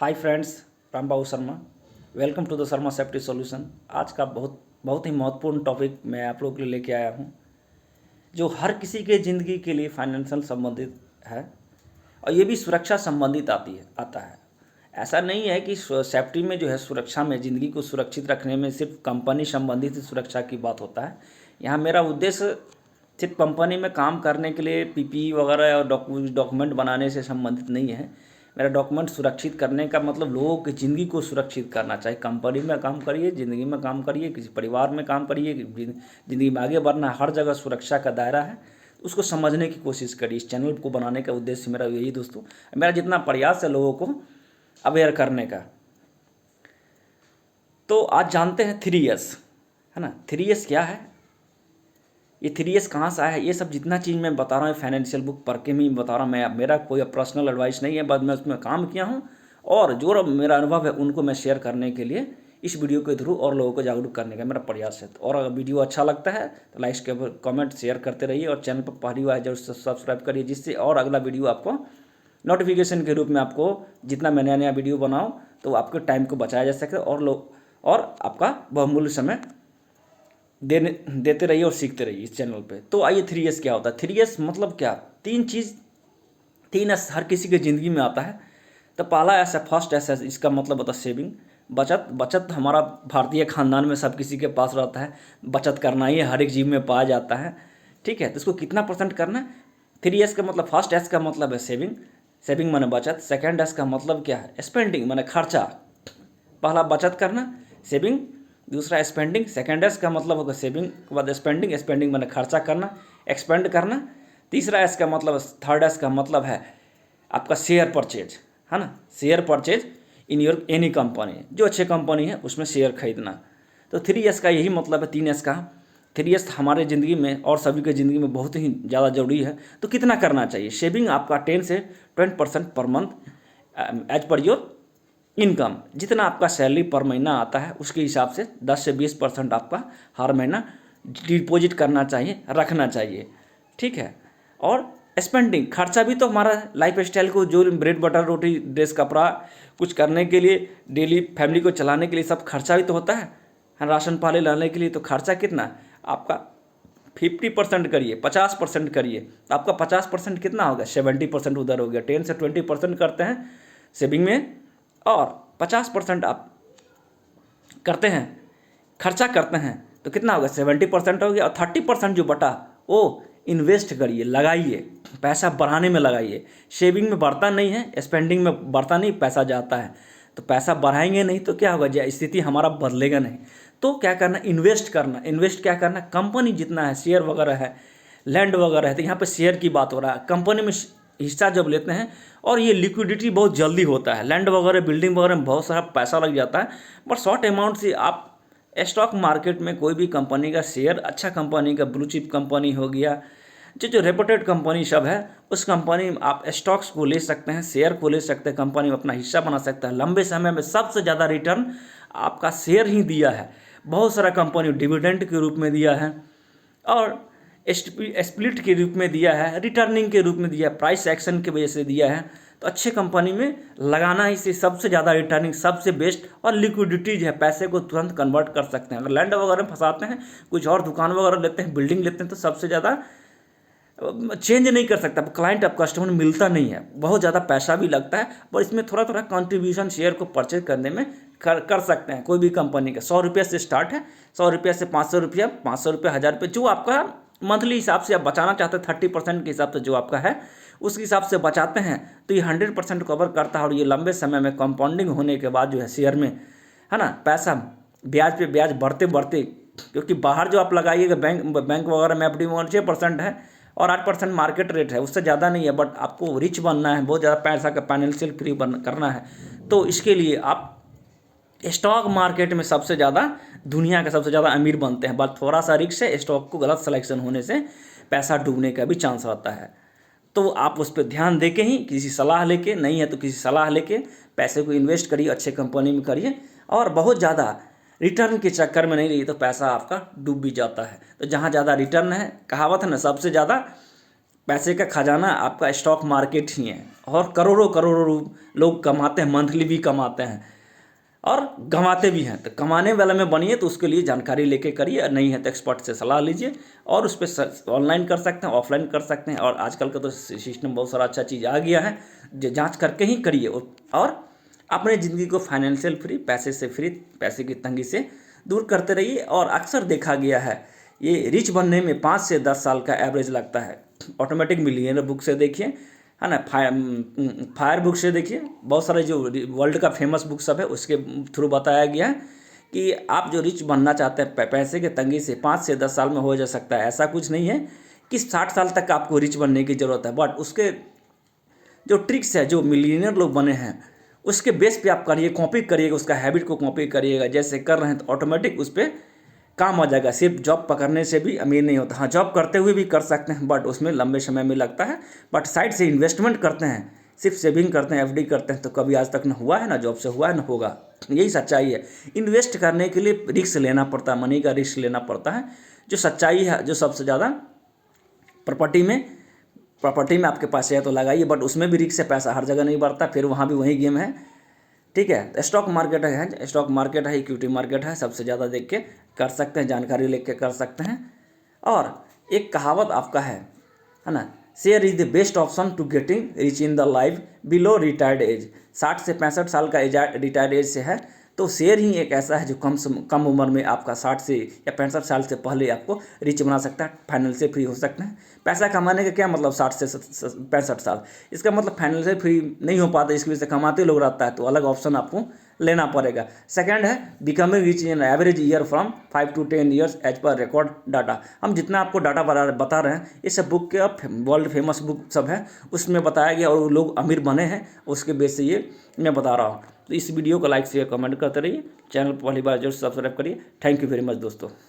Hi friends, Ram Babu Sharma. Welcome to the Sharma safety solution. आज का बहुत बहुत ही महत्वपूर्ण टॉपिक मैं आप लोगों के लिए लेके आया हूँ, जो हर किसी के ज़िंदगी के लिए फाइनेंशियल संबंधित है और ये भी सुरक्षा संबंधित आता है। ऐसा नहीं है कि सेफ्टी में जो है, सुरक्षा में, ज़िंदगी को सुरक्षित रखने में सिर्फ कंपनी संबंधित सुरक्षा की बात होता है। यहाँ मेरा उद्देश्य सिर्फ कंपनी में काम करने के लिए पीपीई वगैरह और डॉक्यूमेंट बनाने से संबंधित नहीं है। मेरा डॉक्यूमेंट सुरक्षित करने का मतलब लोगों की ज़िंदगी को सुरक्षित करना। चाहे कंपनी में काम करिए, ज़िंदगी में काम करिए, किसी परिवार में काम करिए, ज़िंदगी में आगे बढ़ना है, हर जगह सुरक्षा का दायरा है। उसको समझने की कोशिश करिए। इस चैनल को बनाने का उद्देश्य मेरा यही दोस्तों, मेरा जितना प्रयास है लोगों को अवेयर करने का। तो आज जानते हैं 3S, है ना। 3S क्या है, ये 3S कहाँ से आया है, ये सब जितना चीज़ मैं बता रहा हूँ फाइनेंशियल बुक पढ़ के मैं बता रहा हूँ। मैं मेरा कोई पर्सनल एडवाइस नहीं है, बस मैं उसमें काम किया हूँ और जो मेरा अनुभव है उनको मैं शेयर करने के लिए इस वीडियो के थ्रू और लोगों को जागरूक करने का मेरा प्रयास है। और अगर वीडियो अच्छा लगता है तो लाइक कमेंट शेयर करते रहिए और चैनल पर पहली बार जरूर सब्सक्राइब करिए, जिससे और अगला वीडियो आपको नोटिफिकेशन के रूप में आपको जितना मैं नया नया वीडियो बनाऊँ तो आपके टाइम को बचाया जा सके और आपका बहुमूल्य समय देते रहिए और सीखते रहिए इस चैनल पे। तो आइए 3S क्या होता है। 3S मतलब क्या, 3S हर किसी के ज़िंदगी में आता है। तो पहला ऐसा फर्स्ट ऐसा इसका मतलब होता है सेविंग, बचत हमारा भारतीय खानदान में सब किसी के पास रहता है। बचत करना ही हर एक जीव में पाया जाता है, ठीक है। तो इसको कितना परसेंट करना है। 3S का मतलब, फर्स्ट S का मतलब है सेविंग माने बचत। सेकेंड S का मतलब क्या है, स्पेंडिंग माने खर्चा। पहला बचत करना, सेविंग, दूसरा स्पेंडिंग। सेकेंड एस का मतलब होगा सेविंग के बाद स्पेंडिंग मैंने खर्चा करना, एक्सपेंड करना। तीसरा एस का मतलब, थर्ड एस का मतलब है आपका शेयर परचेज, है ना। Share purchase in your any company, जो अच्छी कंपनी है उसमें शेयर खरीदना। तो 3S का यही मतलब है। 3S का 3S हमारे ज़िंदगी में और सभी के ज़िंदगी में बहुत ही ज़्यादा जरूरी है। तो कितना करना चाहिए, शेविंग आपका 10 से 20% per month as per your income. जितना आपका सैलरी पर महीना आता है उसके हिसाब से 10 से 20% आपका हर महीना डिपॉजिट करना चाहिए, रखना चाहिए, ठीक है। और स्पेंडिंग, खर्चा भी तो हमारा लाइफ स्टाइल को, जो ब्रेड बटर रोटी ड्रेस कपड़ा कुछ करने के लिए, डेली फैमिली को चलाने के लिए सब खर्चा भी तो होता है। राशन पानी लाने के लिए तो खर्चा कितना आपका 50% करिए, 50% करिए, तो आपका 50% कितना होगा, 70% उधर हो गया। 10 से 20% करते हैं सेविंग में और 50% आप करते हैं, खर्चा करते हैं, तो कितना होगा, 70% हो गया। और 30% जो बटा वो इन्वेस्ट करिए, लगाइए, पैसा बढ़ाने में लगाइए। सेविंग में बढ़ता नहीं है, स्पेंडिंग में बढ़ता नहीं, पैसा जाता है। तो पैसा बढ़ाएंगे नहीं तो क्या होगा, स्थिति हमारा बदलेगा नहीं। तो क्या करना, इन्वेस्ट करना। इन्वेस्ट क्या करना, कंपनी जितना है, शेयर वगैरह है, लैंड वगैरह है, तो यहाँ पे शेयर की बात हो रहा है। कंपनी में हिस्सा जब लेते हैं और ये लिक्विडिटी बहुत जल्दी होता है। लैंड वगैरह, बिल्डिंग वगैरह में बहुत सारा पैसा लग जाता है, बट शॉर्ट अमाउंट से आप स्टॉक मार्केट में कोई भी कंपनी का शेयर, अच्छा कंपनी का, ब्लू चिप कंपनी हो गया, जो रेपुटेड कंपनी सब है, उस कंपनी में आप स्टॉक्स को ले सकते हैं, शेयर को ले सकते हैं, कंपनी में अपना हिस्सा बना सकते हैं। लंबे समय में सबसे ज़्यादा रिटर्न आपका शेयर ही दिया है। बहुत सारा कंपनी डिविडेंड के रूप में दिया है और स्प्लिट के रूप में दिया है, रिटर्निंग के रूप में दिया है, प्राइस एक्शन की वजह से दिया है। तो अच्छे कंपनी में लगाना ही से सबसे ज़्यादा रिटर्निंग, सबसे बेस्ट। और लिक्विडिटी जो है, पैसे को तुरंत कन्वर्ट कर सकते हैं। अगर लैंड वगैरह में फंसाते हैं, कुछ और दुकान वगैरह लेते हैं, बिल्डिंग लेते हैं, तो सबसे ज़्यादा चेंज नहीं कर सकता क्लाइंट, अब कस्टमर मिलता नहीं है, बहुत ज़्यादा पैसा भी लगता है। पर इसमें थोड़ा थोड़ा कंट्रीब्यूशन शेयर को परचेज करने में कर सकते हैं। कोई भी कंपनी का 100 रुपये से स्टार्ट है, 100 रुपये से 500 रुपया, 500 रुपये, 1000 रुपये, जो आपका मंथली हिसाब से आप बचाना चाहते हैं, 30% के हिसाब से जो आपका है उस हिसाब से बचाते हैं, तो ये 100% कवर करता है। और ये लंबे समय में कंपाउंडिंग होने के बाद जो है शेयर में, है ना, पैसा ब्याज पे ब्याज बढ़ते बढ़ते, क्योंकि बाहर जो आप लगाइएगा बैंक वगैरह में एफडी में 6% है और 8% मार्केट रेट है, उससे ज़्यादा नहीं है। बट आपको रिच बनना है, बहुत ज़्यादा पैसा का फाइनेंशियल फ्री करना है, तो इसके लिए आप स्टॉक मार्केट में सबसे ज़्यादा, दुनिया का सबसे ज़्यादा अमीर बनते हैं। बस थोड़ा सा रिस्क है, स्टॉक को गलत सिलेक्शन होने से पैसा डूबने का भी चांस रहता है। तो आप उस पर ध्यान दे के ही, किसी सलाह लेके, नहीं है तो किसी सलाह लेके पैसे को इन्वेस्ट करिए, अच्छे कंपनी में करिए। और बहुत ज़्यादा रिटर्न के चक्कर में नहीं रहिए तो पैसा आपका डूब भी जाता है। तो जहाँ ज़्यादा रिटर्न है, कहावत है ना, सबसे ज़्यादा पैसे का खजाना आपका स्टॉक मार्केट ही है, और करोड़ों करोड़ों लोग कमाते हैं, मंथली भी कमाते हैं और गंवाते भी हैं। तो कमाने वाले में बनिए, तो उसके लिए जानकारी लेके करिए, नहीं है तो एक्सपर्ट से सलाह लीजिए। और उस पर ऑनलाइन कर सकते हैं, ऑफलाइन कर सकते हैं, और आजकल का तो सिस्टम बहुत सारा अच्छा चीज़ आ गया है, जो जांच करके ही करिए। और अपने ज़िंदगी को फाइनेंशियल फ्री, पैसे से फ्री, पैसे की तंगी से दूर करते रहिए। और अक्सर देखा गया है ये रिच बनने में 5 से 10 साल का एवरेज लगता है। ऑटोमेटिक मिलियनर बुक से देखिए, है ना, फायर बुक से देखिए, बहुत सारे जो वर्ल्ड का फेमस बुक सब है उसके थ्रू बताया गया है कि आप जो रिच बनना चाहते हैं पैसे के तंगी से 5 से 10 साल में हो जा सकता है। ऐसा कुछ नहीं है कि 60 साल तक आपको रिच बनने की ज़रूरत है, बट उसके जो ट्रिक्स है, जो मिलियनर लोग बने हैं उसके बेस पे आप करिए, कॉपी करिएगा, उसका हैबिट को कॉपी करिएगा। जैसे कर रहे हैं तो ऑटोमेटिक उस पर काम आ जाएगा। सिर्फ जॉब पकड़ने से भी अमीर नहीं होता। हाँ, जॉब करते हुए भी कर सकते हैं, बट उसमें लंबे समय में लगता है। बट साइड से इन्वेस्टमेंट करते हैं, सिर्फ सेविंग करते हैं, एफडी करते हैं, तो कभी आज तक ना हुआ है, ना जॉब से हुआ है, ना होगा। यही सच्चाई है। इन्वेस्ट करने के लिए रिस्क लेना पड़ता है, मनी का रिस्क लेना पड़ता है। जो सच्चाई है, जो सबसे ज़्यादा प्रॉपर्टी में आपके पास है तो लगाइए, बट उसमें भी रिस्क से पैसा हर जगह नहीं बढ़ता, फिर वहाँ भी वही गेम है। ठीक है, स्टॉक मार्केट है, स्टॉक मार्केट है, इक्विटी मार्केट है, सबसे ज़्यादा देख के कर सकते हैं, जानकारी लेके कर सकते हैं। और एक कहावत आपका है ना, share is the best option to getting rich in the life below retired age. 60 से 65 साल का रिटायर्ड एज से है, तो शेयर ही एक ऐसा है जो कम उम्र में आपका 60 से या 65 साल से पहले आपको रिच बना सकता है, फाइनल से फ्री हो सकते हैं। पैसा कमाने का क्या मतलब 60 से 65 साल, इसका मतलब फाइनल से फ्री नहीं हो पाता, इसकी वजह से कमाते लोग रहता है, तो अलग ऑप्शन आपको लेना पड़ेगा। सेकंड है becoming rich in average year from 5 to 10 years as per record data. हम जितना आपको डाटा बता रहे हैं, ये सब बुक के अब वर्ल्ड फेमस बुक सब है, उसमें बताया गया और लोग अमीर बने हैं, उसके बेस से ये मैं बता रहा हूँ। तो इस वीडियो को लाइक शेयर कमेंट करते रहिए, चैनल पर पहली बार जरूर सब्सक्राइब करिए। थैंक यू वेरी मच दोस्तों।